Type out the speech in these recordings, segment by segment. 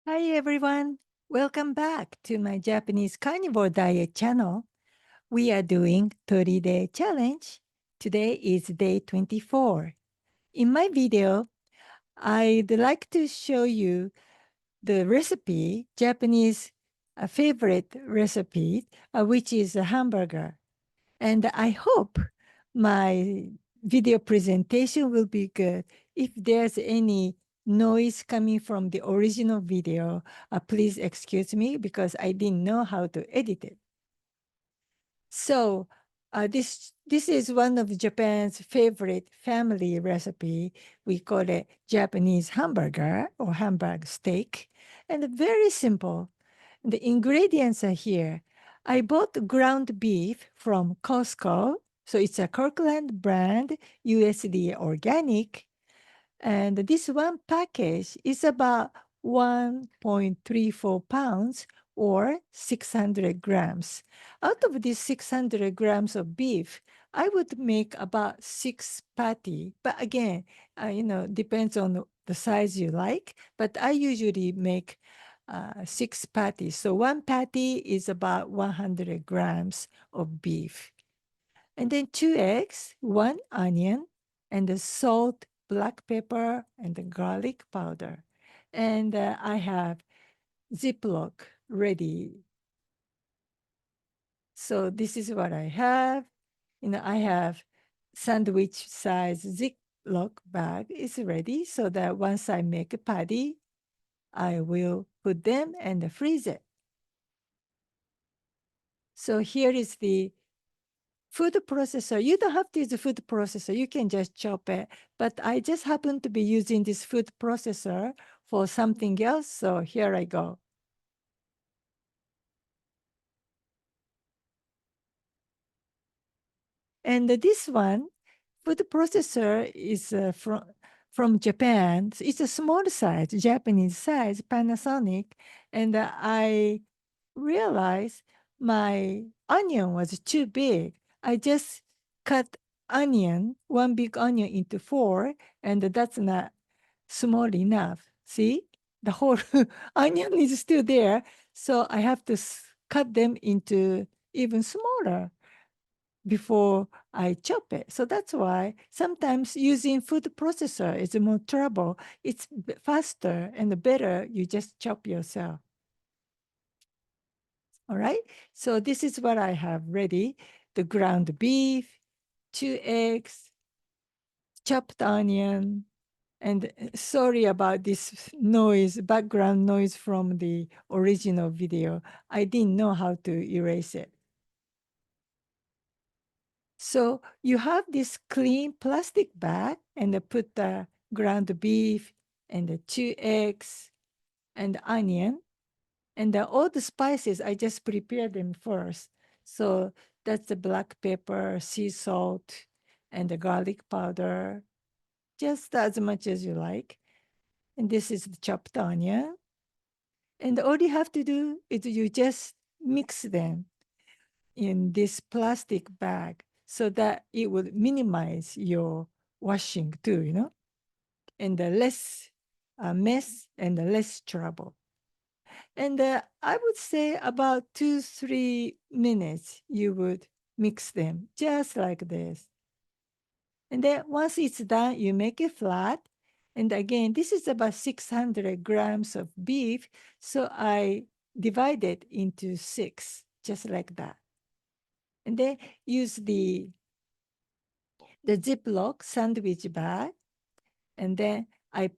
Hi everyone, welcome back to my Japanese Carnivore Diet channel. We are doing 30-day challenge. Today is day 24. In my video, I'd like to show you the recipe, Japanese favorite recipe, which is a hamburger. And I hope my video presentation will be good. If there's any noise coming from the original video, please excuse me because I didn't know how to edit it. So this is one of Japan's favorite family recipe. We call it Japanese hamburger or hamburg steak, and very simple. The ingredients are here. I bought ground beef from Costco, so it's a Kirkland brand, USDA organic, and this one package is about 1.34 pounds or 600 grams. Out of these 600 grams of beef, I would make about 6 patty. But again, depends on the size you like. But I usually make 6 patties. So one patty is about 100 grams of beef. And then 2 eggs, 1 onion, and the salt, black pepper, and the garlic powder. And I have Ziploc ready. So this is what I have. I have sandwich size Ziploc bag is ready so that once I make a patty, I will put them and freeze it. So here is the food processor. You don't have to use a food processor. You can just chop it. But I just happen to be using this food processor for something else. So here I go. And this one, food processor is from Japan. It's a small size, Japanese size, Panasonic. And I realized my onion was too big. I just cut one big onion into four, and that's not small enough. See, the whole onion is still there. So I have to cut them into even smaller before I chop it. So that's why sometimes using food processor is more trouble. It's faster and better you just chop yourself. All right. So this is what I have ready. The ground beef, 2 eggs, chopped onion, and sorry about this noise, background noise from the original video. I didn't know how to erase it. So you have this clean plastic bag and put the ground beef and the 2 eggs and the onion and all the spices. I just prepare them first. So that's the black pepper, sea salt, and the garlic powder, just as much as you like. And this is the chopped onion. And all you have to do is you just mix them in this plastic bag so that it will minimize your washing too, and the less mess and the less trouble. And I would say about 2-3 minutes you would mix them just like this. And then once it's done, you make it flat. And again, this is about 600 grams of beef. So I divide it into 6, just like that. And then use the Ziploc sandwich bag. And then I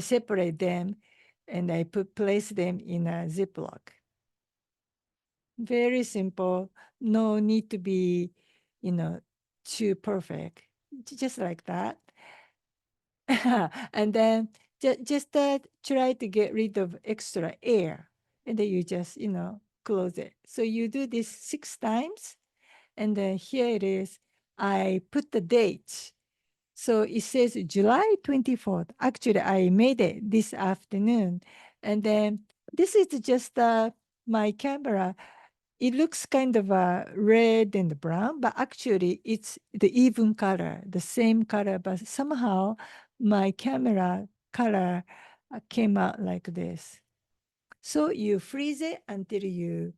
separate them and I place them in a Ziploc. Very simple. No need to be, you know, too perfect. Just like that. And then just try to get rid of extra air. And then you just, close it. So you do this 6 times. And then here it is. I put the date. So it says July 24th. Actually, I made it this afternoon. And then this is just my camera. It looks kind of red and brown, but actually it's the even color, the same color, but somehow my camera color came out like this. So you freeze it until you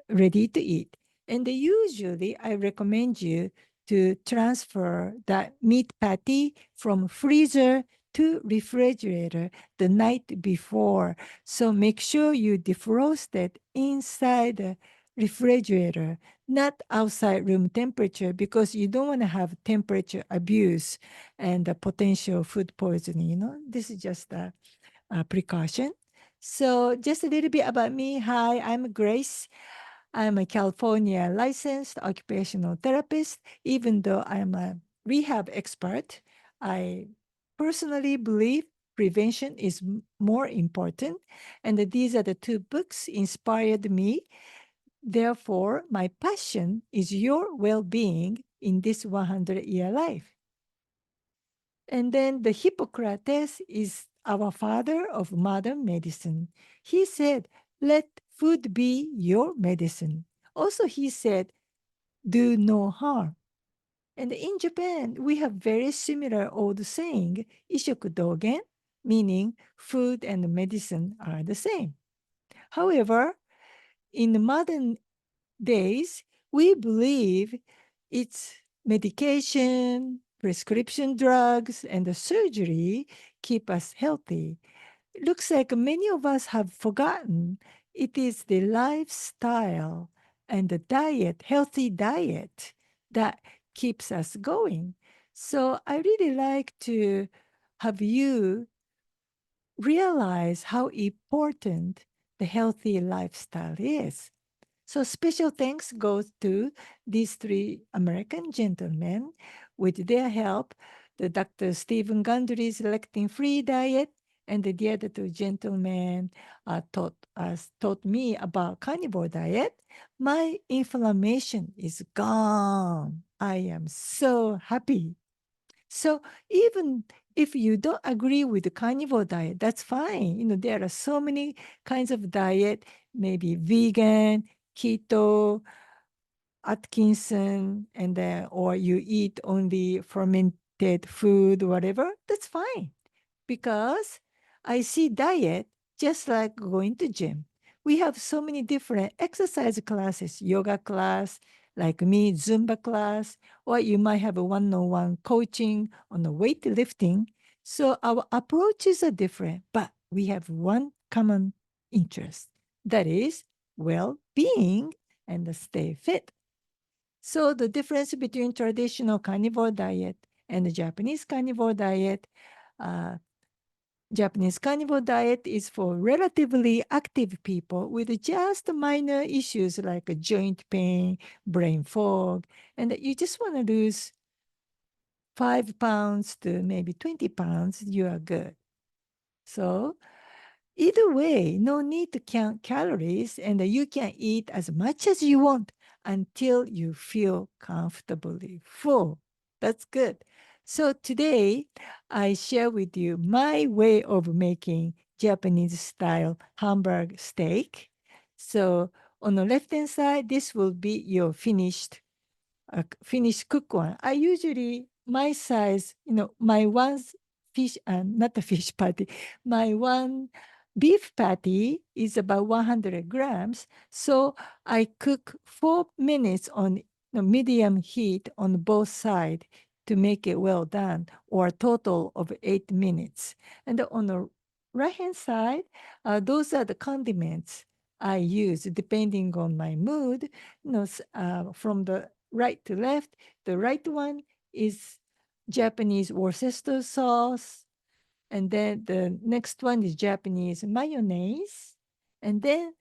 ready to eat. And usually, I recommend you to transfer that meat patty from freezer to refrigerator the night before. So make sure you defrost it inside the refrigerator, not outside room temperature, because you don't want to have temperature abuse and the potential food poisoning. This is just a precaution. So just a little bit about me. Hi, I'm Grace. I'm a California licensed occupational therapist. Even though I'm a rehab expert, I personally believe prevention is more important. And that these are the two books inspired me. Therefore, my passion is your well being in this 100-year life. And then the Hippocrates is our father of modern medicine. He said, let food be your medicine. Also, he said, do no harm. And in Japan, we have very similar old saying, ishoku dogen, meaning food and medicine are the same. However, in modern days, we believe it's medication, prescription drugs, and the surgery keep us healthy. It looks like many of us have forgotten it is the lifestyle and the diet, healthy diet, that keeps us going. So I really like to have you realize how important the healthy lifestyle is. So special thanks goes to these three American gentlemen. With their help, the Dr. Stephen Gundry's lectin-free diet and the other two gentlemen taught me about carnivore diet. My inflammation is gone. I am so happy. So even if you don't agree with the carnivore diet, that's fine. There are so many kinds of diet, maybe vegan, keto, Atkinson, and then or you eat only fermented food, whatever. That's fine because I see diet just like going to gym. We have so many different exercise classes, yoga class, like me, Zumba class, or you might have a one-on-one coaching on the weightlifting. So our approaches are different, but we have one common interest. That is well-being and stay fit. So the difference between traditional carnivore diet and the Japanese carnivore diet, uh, Japanese carnivore diet is for relatively active people with just minor issues like a joint pain, brain fog, and that you just want to lose 5 pounds to maybe 20 pounds, you are good. So either way, no need to count calories, and you can eat as much as you want until you feel comfortably full. That's good. So today, I share with you my way of making Japanese style hamburger steak. So on the left hand side, this will be your finished cook one. I usually my size, my one fish, not a fish patty, my one beef patty is about 100 grams. So I cook 4 minutes on medium heat on both sides to make it well done, or a total of 8 minutes. And on the right hand side, those are the condiments I use depending on my mood. From the right to left. The right one is Japanese Worcester sauce. And then the next one is Japanese mayonnaise. And then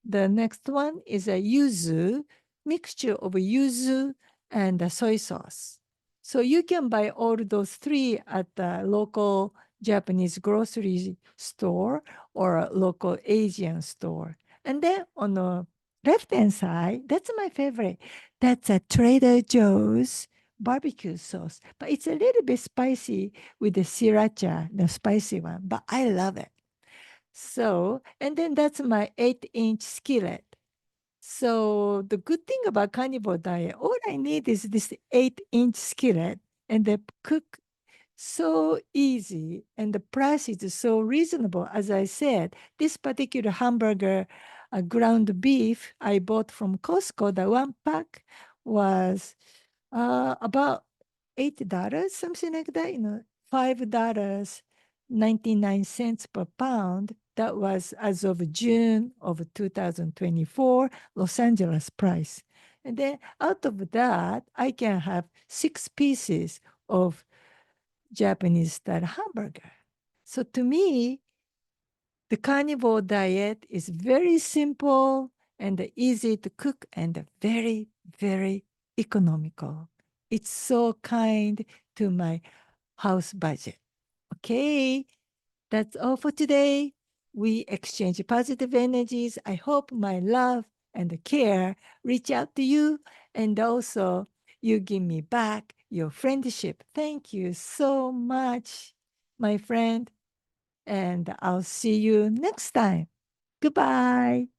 the next one is a yuzu, mixture of yuzu and the soy sauce. So you can buy all those three at the local Japanese grocery store or a local Asian store. And then on the left-hand side, that's my favorite. That's a Trader Joe's barbecue sauce. But it's a little bit spicy with the Syracha, the spicy one. But I love it. So, and then that's my 8-inch skillet. So the good thing about carnivore diet, all I need is this 8-inch skillet and the cook so easy and the price is so reasonable. As I said, this particular hamburger, ground beef I bought from Costco, the one pack was about $8, something like that, $5 99 cents per pound. That was as of June of 2024, Los Angeles price. And then out of that, I can have 6 pieces of Japanese style hamburger. So to me, the carnivore diet is very simple and easy to cook and very, very economical. It's so kind to my house budget. Okay, that's all for today. We exchange positive energies. I hope my love and care reach out to you, and also you give me back your friendship. Thank you so much, my friend, and I'll see you next time. Goodbye.